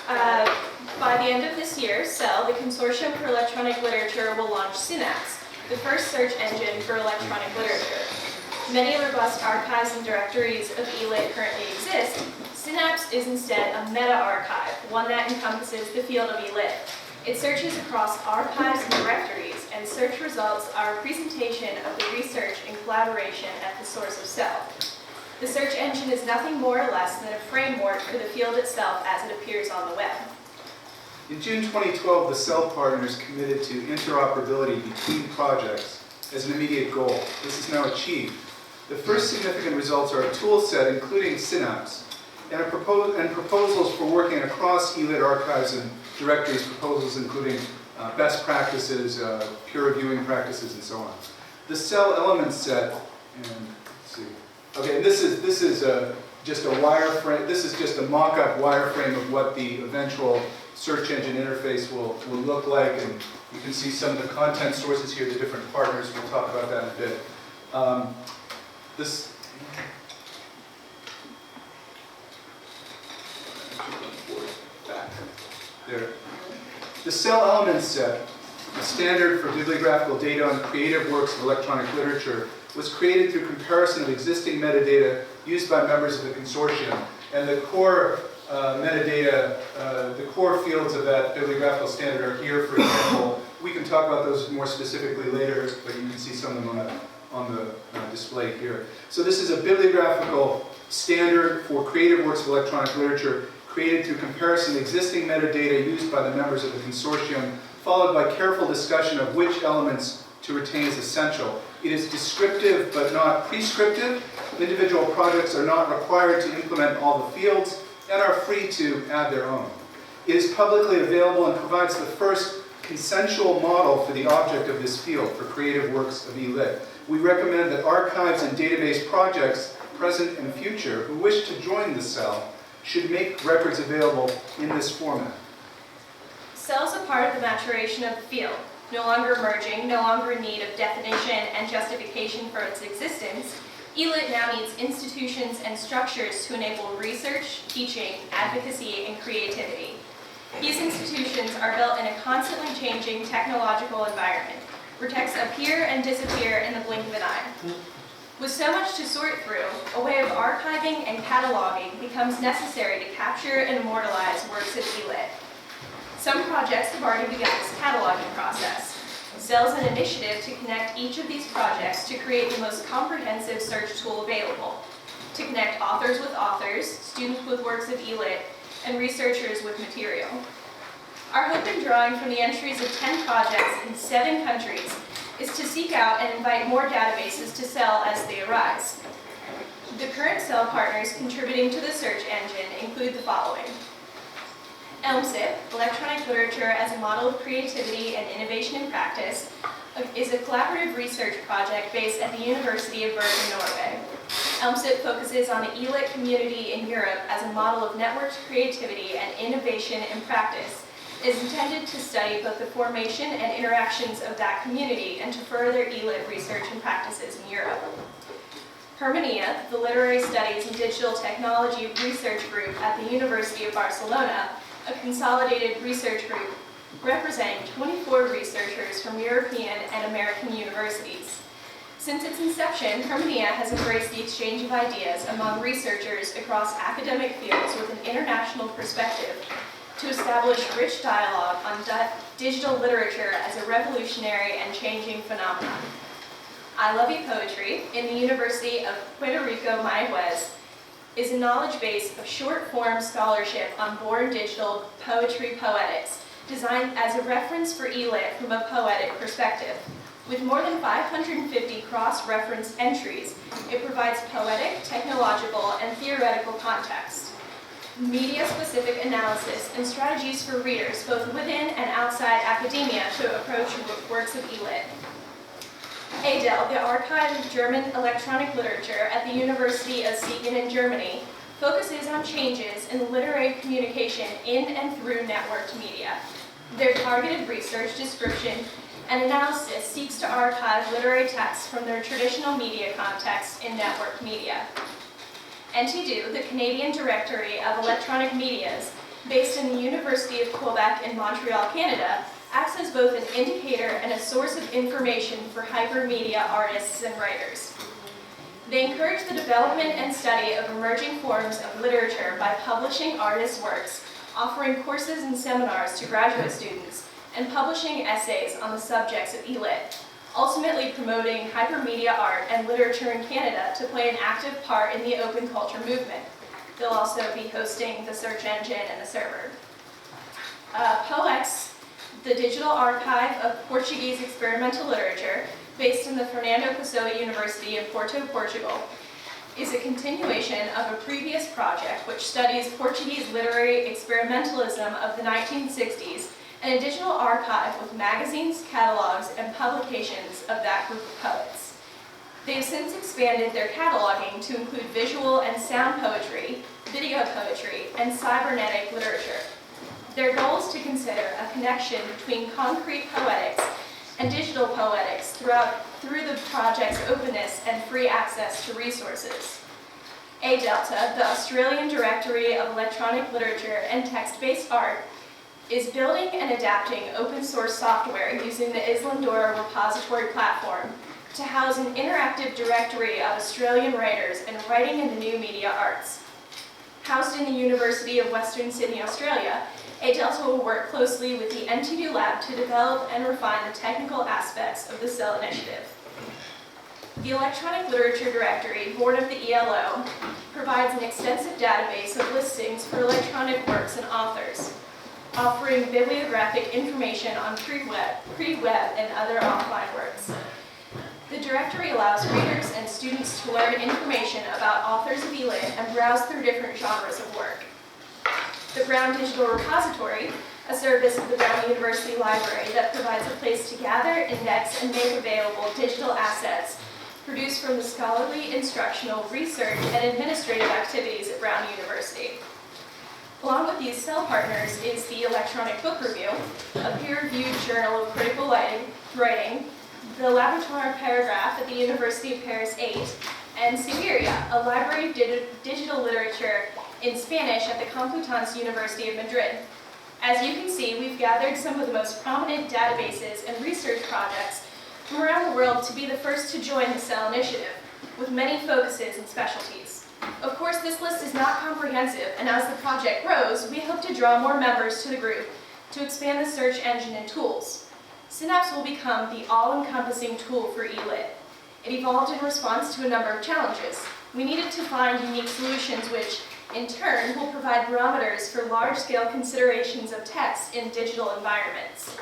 By the end of this year, CEL, the Consortium for Electronic Literature, will launch Synapse, the first search engine for electronic literature. Many robust archives and directories of ELIT currently exist. Synapse is instead a meta-archive, one that encompasses the field of ELIT. It searches across archives and directories, and search results are a presentation of the research and collaboration at the source of CEL. The search engine is nothing more or less than a framework for the field itself as it appears on the web. In June 2012, the CEL partners committed to interoperability between projects as an immediate goal. This is now achieved. The first significant results are a tool set including Synapse and proposals for working across ELIT archives and directories, proposals including best practices, peer reviewing practices, and so on. The CEL element set, and let's see. Okay, this is just a wireframe. This is just a mock-up wireframe of what the eventual search engine interface will look like, and you can see some of the content sources here, the different partners. We'll talk about that in a bit. The CEL element set, a standard for bibliographical data on creative works of electronic literature, was created through comparison of existing metadata used by members of the consortium. And the core metadata, the core fields of that bibliographical standard are here, for example. We can talk about those more specifically later, but you can see some of them on the display here. So this is a bibliographical standard for creative works of electronic literature created through comparison of existing metadata used by the members of the consortium, followed by careful discussion of which elements to retain as essential. It is descriptive but not prescriptive. Individual projects are not required to implement all the fields and are free to add their own. It is publicly available and provides the first consensual model for the object of this field for creative works of ELIT. We recommend that archives and database projects, present and future, who wish to join the CEL should make records available in this format. CEL is a part of the maturation of the field, no longer emerging, no longer in need of definition and justification for its existence. ELIT now needs institutions and structures to enable research, teaching, advocacy, and creativity. These institutions are built in a constantly changing technological environment, where texts appear and disappear in the blink of an eye. With so much to sort through, a way of archiving and cataloging becomes necessary to capture and immortalize works of ELIT. Some projects have already begun this cataloging process. CEL is an initiative to connect each of these projects to create the most comprehensive search tool available, to connect authors with authors, students with works of ELIT, and researchers with material. Our hope in drawing from the entries of 10 projects in 7 countries is to seek out and invite more databases to CEL as they arise. The current CEL partners contributing to the search engine include the following. ELMSIP, Electronic Literature as a Model of Creativity and Innovation in Practice, is a collaborative research project based at the University of Bergen, Norway. ELMSIP focuses on the ELIT community in Europe as a model of networked creativity and innovation in practice. It is intended to study both the formation and interactions of that community and to further ELIT research and practices in Europe. Hermania, the Literary Studies and Digital Technology Research Group at the University of Barcelona, a consolidated research group representing 24 researchers from European and American universities. Since its inception, Hermania has embraced the exchange of ideas among researchers across academic fields with an international perspective to establish rich dialogue on digital literature as a revolutionary and changing phenomenon. I Love You Poetry in the University of Puerto Rico, Mayagüez, is a knowledge base of short-form scholarship on born digital poetry poetics, designed as a reference for ELIT from a poetic perspective. With more than 550 cross-reference entries, it provides poetic, technological, and theoretical context, media-specific analysis, and strategies for readers, both within and outside academia, to approach works of ELIT. ADEL, the Archive of German Electronic Literature at the University of Siegen in Germany, focuses on changes in literary communication in and through networked media. Their targeted research, description, and analysis seeks to archive literary texts from their traditional media context in networked media. NTDO, the Canadian Directory of Electronic Medias, based in the University of Quebec in Montreal, Canada, acts as both an indicator and a source of information for hypermedia artists and writers. They encourage the development and study of emerging forms of literature by publishing artists' works, offering courses and seminars to graduate students, and publishing essays on the subjects of ELIT, ultimately promoting hypermedia art and literature in Canada to play an active part in the open culture movement. They'll also be hosting the search engine and the server. POEX, the digital archive of Portuguese experimental literature, based in the Fernando Pessoa University in Porto, Portugal, is a continuation of a previous project which studies Portuguese literary experimentalism of the 1960s and a digital archive with magazines, catalogs, and publications of that group of poets. They have since expanded their cataloging to include visual and sound poetry, video poetry, and cybernetic literature. Their goal is to consider a connection between concrete poetics and digital poetics through the project's openness and free access to resources. ADELTA, the Australian Directory of Electronic Literature and Text-Based Art, is building and adapting open source software using the Islandora repository platform to house an interactive directory of Australian writers and writing in the new media arts. Housed in the University of Western Sydney, Australia, ADELTA will work closely with the NTD Lab to develop and refine the technical aspects of the CEL initiative. The Electronic Literature Directory, born of the ELO, provides an extensive database of listings for electronic works and authors, offering bibliographic information on pre-web and other offline works. The directory allows readers and students to learn information about authors of ELIT and browse through different genres of work. The Brown Digital Repository, a service of the Brown University Library that provides a place to gather, index, and make available digital assets produced from the scholarly, instructional, research, and administrative activities at Brown University. Along with these CEL partners is the Electronic Book Review, a peer-reviewed journal of critical writing, the Laboratoire Paragraph at the University of Paris 8, and Siberia, a library of digital literature in Spanish at the Complutense University of Madrid. As you can see, we've gathered some of the most prominent databases and research projects from around the world to be the first to join the CEL initiative, with many focuses and specialties. Of course, this list is not comprehensive, and as the project grows, we hope to draw more members to the group to expand the search engine and tools. Synapse will become the all-encompassing tool for ELIT. It evolved in response to a number of challenges. We needed to find unique solutions which, in turn, will provide barometers for large-scale considerations of text in digital environments.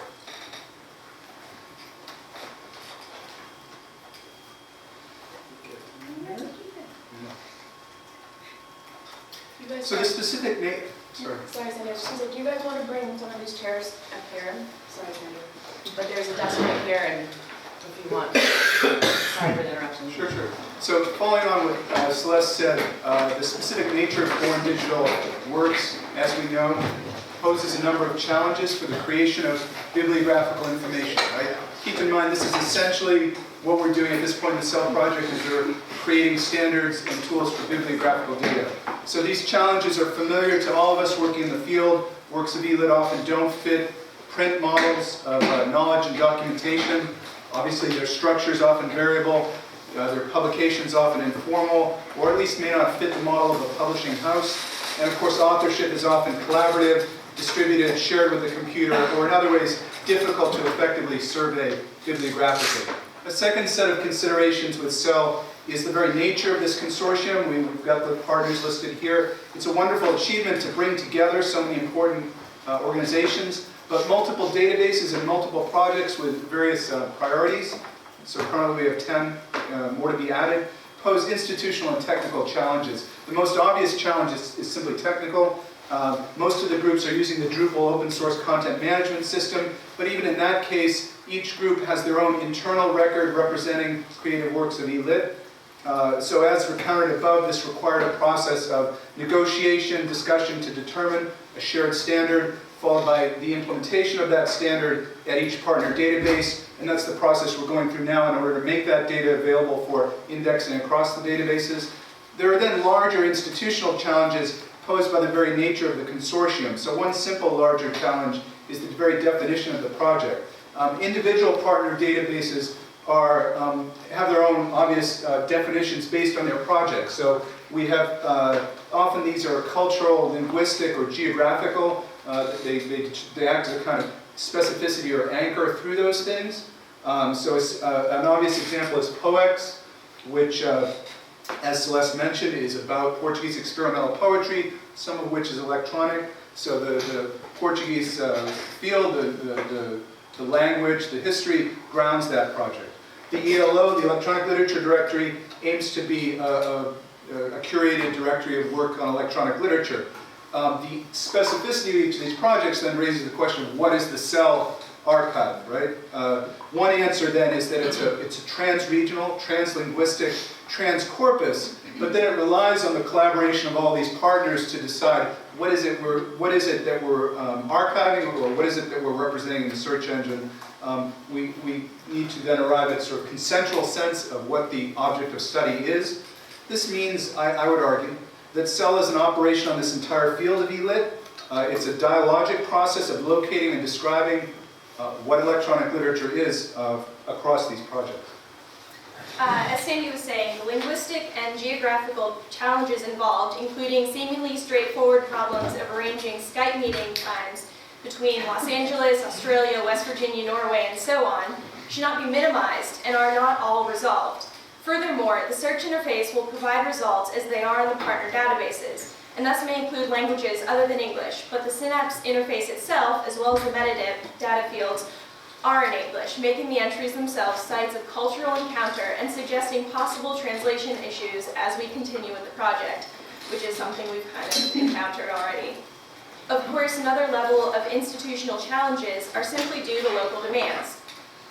So the specific name, sorry. Sorry, Sandy, do you guys want to bring one of these chairs up here? Sorry, Sandy. But there's a desk right here, and if you want. Sorry for the interruption. Sure. So following on what Celeste said, the specific nature of foreign digital works, as we know, poses a number of challenges for the creation of bibliographical information, right? Keep in mind, this is essentially what we're doing at this point in the CEL project is we're creating standards and tools for bibliographical data. So these challenges are familiar to all of us working in the field. Works of ELIT often don't fit print models of knowledge and documentation. Obviously, their structure is often variable. Their publications often informal, or at least may not fit the model of a publishing house. And of course, authorship is often collaborative, distributed, shared with the computer, or in other ways, difficult to effectively survey bibliographically. A second set of considerations with CEL is the very nature of this consortium. We've got the partners listed here. It's a wonderful achievement to bring together so many important organizations, but multiple databases and multiple projects with various priorities. So currently we have 10 more to be added, pose institutional and technical challenges. The most obvious challenge is simply technical. Most of the groups are using the Drupal open source content management system, but even in that case, each group has their own internal record representing creative works of ELIT. So as recounted above, this required a process of negotiation, discussion to determine a shared standard, followed by the implementation of that standard at each partner database, and that's the process we're going through now in order to make that data available for indexing across the databases. There are then larger institutional challenges posed by the very nature of the consortium. So one simple larger challenge is the very definition of the project. Individual partner databases have their own obvious definitions based on their projects. So we have, often these are cultural, linguistic, or geographical. They act as a kind of specificity or anchor through those things. So an obvious example is POEX, which, as Celeste mentioned, is about Portuguese experimental poetry, some of which is electronic. So the Portuguese field, the language, the history grounds that project. The ELO, the Electronic Literature Directory, aims to be a curated directory of work on electronic literature. The specificity of each of these projects then raises the question of what is the CEL archive, right? One answer then is that it's a trans-regional, trans-linguistic, trans-corpus, but then it relies on the collaboration of all these partners to decide what is it that we're archiving, or what is it that we're representing in the search engine. We need to then arrive at sort of consensual sense of what the object of study is. This means, I would argue, that CEL is an operation on this entire field of ELIT. It's a dialogic process of locating and describing what electronic literature is across these projects. As Sandy was saying, the linguistic and geographical challenges involved, including seemingly straightforward problems of arranging Skype meeting times between Los Angeles, Australia, West Virginia, Norway, and so on, should not be minimized and are not all resolved. Furthermore, the search interface will provide results as they are in the partner databases, and thus may include languages other than English, but the Synapse interface itself, as well as the metadata fields, are in English, making the entries themselves sites of cultural encounter and suggesting possible translation issues as we continue with the project, which is something we've kind of encountered already. Of course, another level of institutional challenges are simply due to local demands.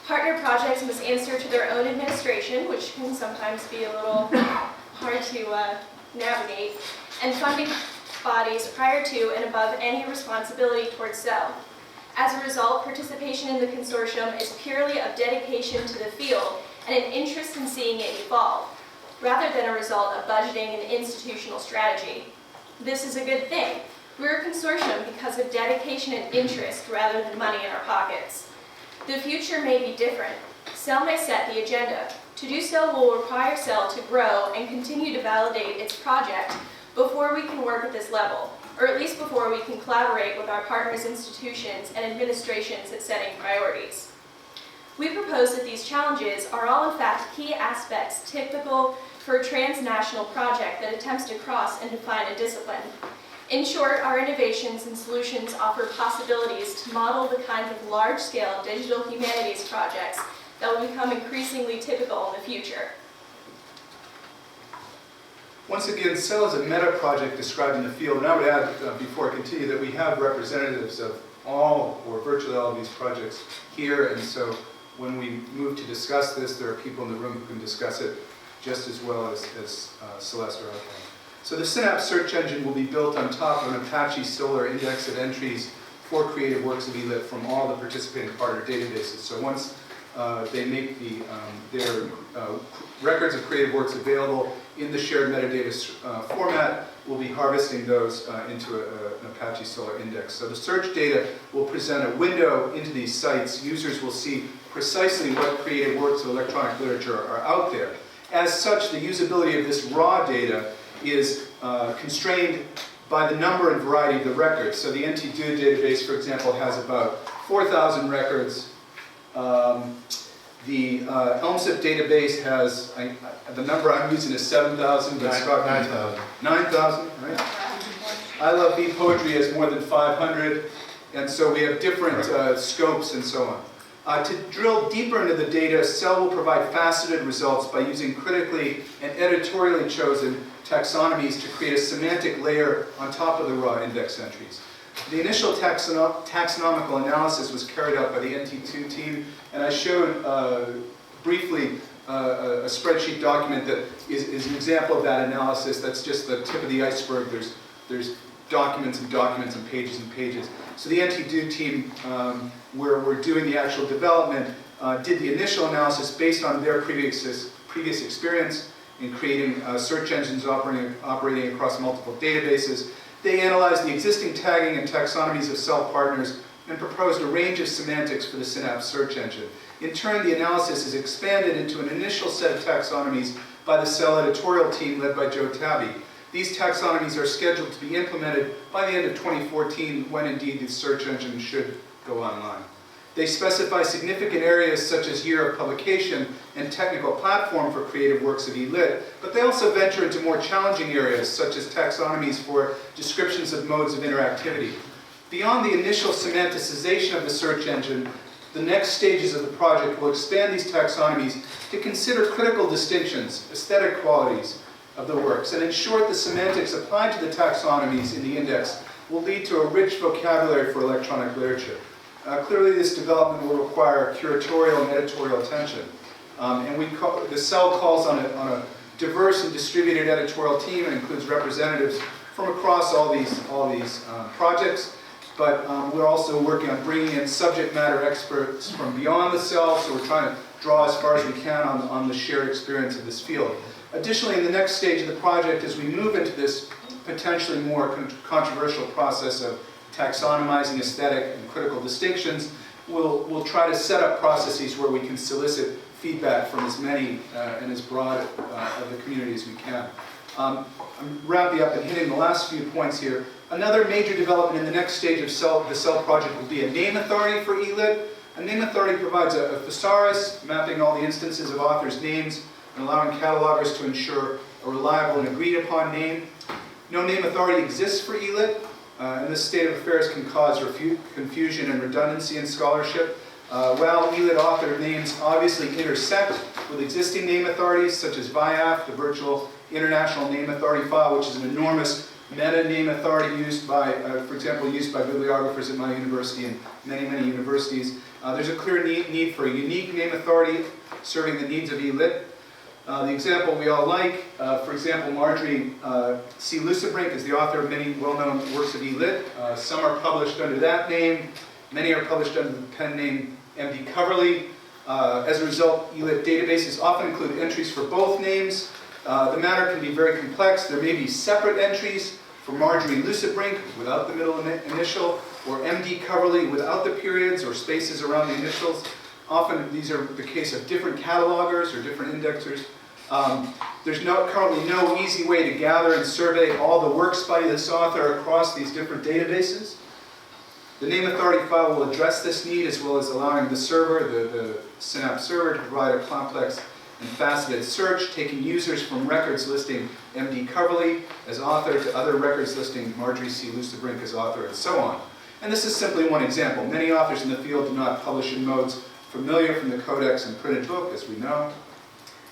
Partner projects must answer to their own administration, which can sometimes be a little hard to navigate, and funding bodies prior to and above any responsibility towards CEL. As a result, participation in the consortium is purely of dedication to the field and an interest in seeing it evolve, rather than a result of budgeting and institutional strategy. This is a good thing. We're a consortium because of dedication and interest rather than money in our pockets. The future may be different. CEL may set the agenda. To do so will require CEL to grow and continue to validate its project before we can work at this level, or at least before we can collaborate with our partners' institutions and administrations at setting priorities. We propose that these challenges are all in fact key aspects typical for a transnational project that attempts to cross and define a discipline. In short, our innovations and solutions offer possibilities to model the kind of large-scale digital humanities projects that will become increasingly typical in the future. Once again, CEL is a meta project described in the field, and I would add, before I continue, that we have representatives of all, or virtually all of these projects here, and so when we move to discuss this, there are people in the room who can discuss it just as well as Celeste or I can. So the Synapse search engine will be built on top of an Apache Solr index of entries for creative works of ELIT from all the participating partner databases. So once they make their records of creative works available in the shared metadata format, we'll be harvesting those into an Apache Solr index. So the search data will present a window into these sites. Users will see precisely what creative works of electronic literature are out there. As such, the usability of this raw data is constrained by the number and variety of the records. So the NT-DO database, for example, has about 4,000 records. The ELMSIP database has, the number I'm using is 7,000, but Scott... 9,000. 9,000, right? I Love Bee Poetry has more than 500, and so we have different scopes and so on. To drill deeper into the data, CEL will provide faceted results by using critically and editorially chosen taxonomies to create a semantic layer on top of the raw index entries. The initial taxonomical analysis was carried out by the NT2 team, and I showed briefly a spreadsheet document that is an example of that analysis. That's just the tip of the iceberg. There's documents and documents and pages and pages. So the NT2 team, where we're doing the actual development, did the initial analysis based on their previous experience in creating search engines operating across multiple databases. They analyzed the existing tagging and taxonomies of cell partners and proposed a range of semantics for the Synapse search engine. In turn, the analysis is expanded into an initial set of taxonomies by the Cell editorial team led by Joe Tabby. These taxonomies are scheduled to be implemented by the end of 2014, when indeed the search engine should go online. They specify significant areas such as year of publication and technical platform for creative works of eLit, but they also venture into more challenging areas such as taxonomies for descriptions of modes of interactivity. Beyond the initial semanticization of the search engine, the next stages of the project will expand these taxonomies to consider critical distinctions, aesthetic qualities of the works, and in short, the semantics applied to the taxonomies in the index will lead to a rich vocabulary for electronic literature. Clearly, this development will require curatorial and editorial attention. The Cell calls on a diverse and distributed editorial team and includes representatives from across all these projects. But we're also working on bringing in subject matter experts from beyond the Cell, so we're trying to draw as far as we can on the shared experience of this field. Additionally, in the next stage of the project, as we move into this potentially more controversial process of taxonomizing aesthetic and critical distinctions, we'll try to set up processes where we can solicit feedback from as many and as broad of the community as we can. I'm wrapping up and hitting the last few points here. Another major development in the next stage of the Cell project will be a name authority for eLit. A name authority provides a thesaurus mapping all the instances of authors' names and allowing catalogers to ensure a reliable and agreed upon name. No name authority exists for eLit, and this state of affairs can cause confusion and redundancy in scholarship. While eLit author names obviously intersect with existing name authorities such as VIAF, the Virtual International Name Authority file, which is an enormous meta name authority used by, for example, used by bibliographers at my university and many universities. There's a clear need for a unique name authority serving the needs of eLit. The example we all like, for example, Marjorie C. Luesebrink is the author of many well-known works of eLit. Some are published under that name. Many are published under the pen name M.D. Coverley. As a result, eLit databases often include entries for both names. The matter can be very complex. There may be separate entries for Marjorie Luesebrink without the middle initial, or M.D. Coverley without the periods or spaces around the initials. Often these are the case of different catalogers or different indexers. There's currently no easy way to gather and survey all the works by this author across these different databases. The name authority file will address this need, as well as allowing the server, the Synapse server, to provide a complex and faceted search, taking users from records listing M.D. Coverley as author to other records listing Marjorie C. Luesebrink as author, and so on. And this is simply one example. Many authors in the field do not publish in modes familiar from the codex and printed book, as we know,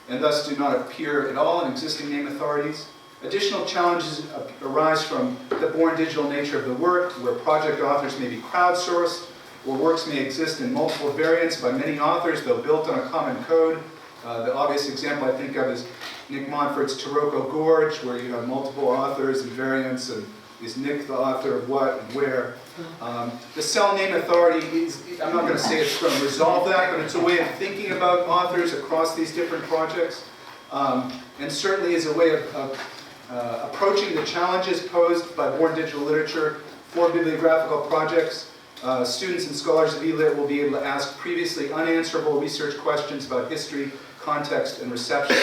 and thus do not appear at all in existing name authorities. Additional challenges arise from the born digital nature of the work, where project authors may be crowdsourced, or works may exist in multiple variants by many authors, though built on a common code. The obvious example I think of is Nick Montfort's Taroko Gorge, where you have multiple authors and variants, and is Nick the author of what and where. The Cell name authority is, I'm not going to say it's going to resolve that, but it's a way of thinking about authors across these different projects, and certainly is a way of approaching the challenges posed by born digital literature for bibliographical projects. Students and scholars of eLit will be able to ask previously unanswerable research questions about history, context, and reception.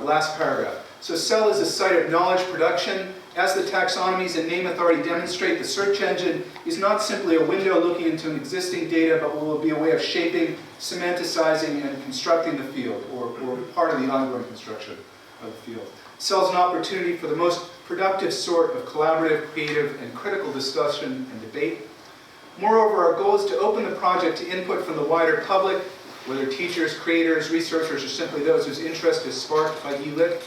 Last paragraph. So Cell is a site of knowledge production. As the taxonomies and name authority demonstrate, the search engine is not simply a window looking into existing data, but will be a way of shaping, semanticizing, and constructing the field, or part of the ongoing construction of the field. Cell's an opportunity for the most productive sort of collaborative, creative, and critical discussion and debate. Moreover, our goal is to open the project to input from the wider public, whether teachers, creators, researchers, or simply those whose interest is sparked by eLit.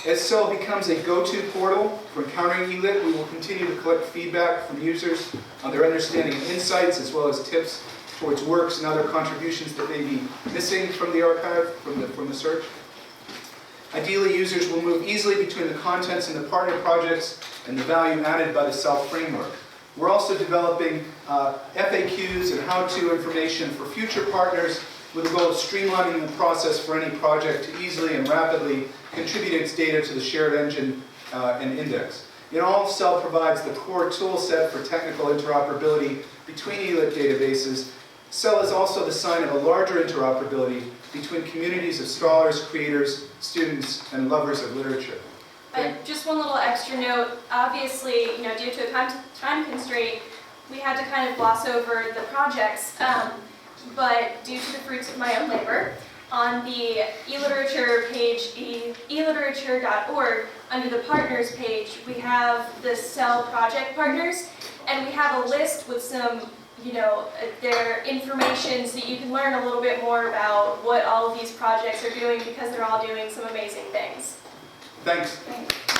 As Cell becomes a go-to portal for encountering eLit, we will continue to collect feedback from users on their understanding and insights, as well as tips towards works and other contributions that may be missing from the archive, from the search. Ideally, users will move easily between the contents and the partner projects and the value added by the Cell framework. We're also developing FAQs and how-to information for future partners with the goal of streamlining the process for any project to easily and rapidly contribute its data to the shared engine and index. In all, CEL provides the core tool set for technical interoperability between ELIT databases. CEL is also the sign of a larger interoperability between communities of scholars, creators, students, and lovers of literature. Just one little extra note, obviously, due to a time constraint, we had to kind of gloss over the projects, but due to the fruits of my own labor, on the e-literature page, eliterature.org, under the partners page, we have the CEL project partners, and we have a list with some, their information so that you can learn a little bit more about what all of these projects are doing because they're all doing some amazing things. Thanks. Thanks.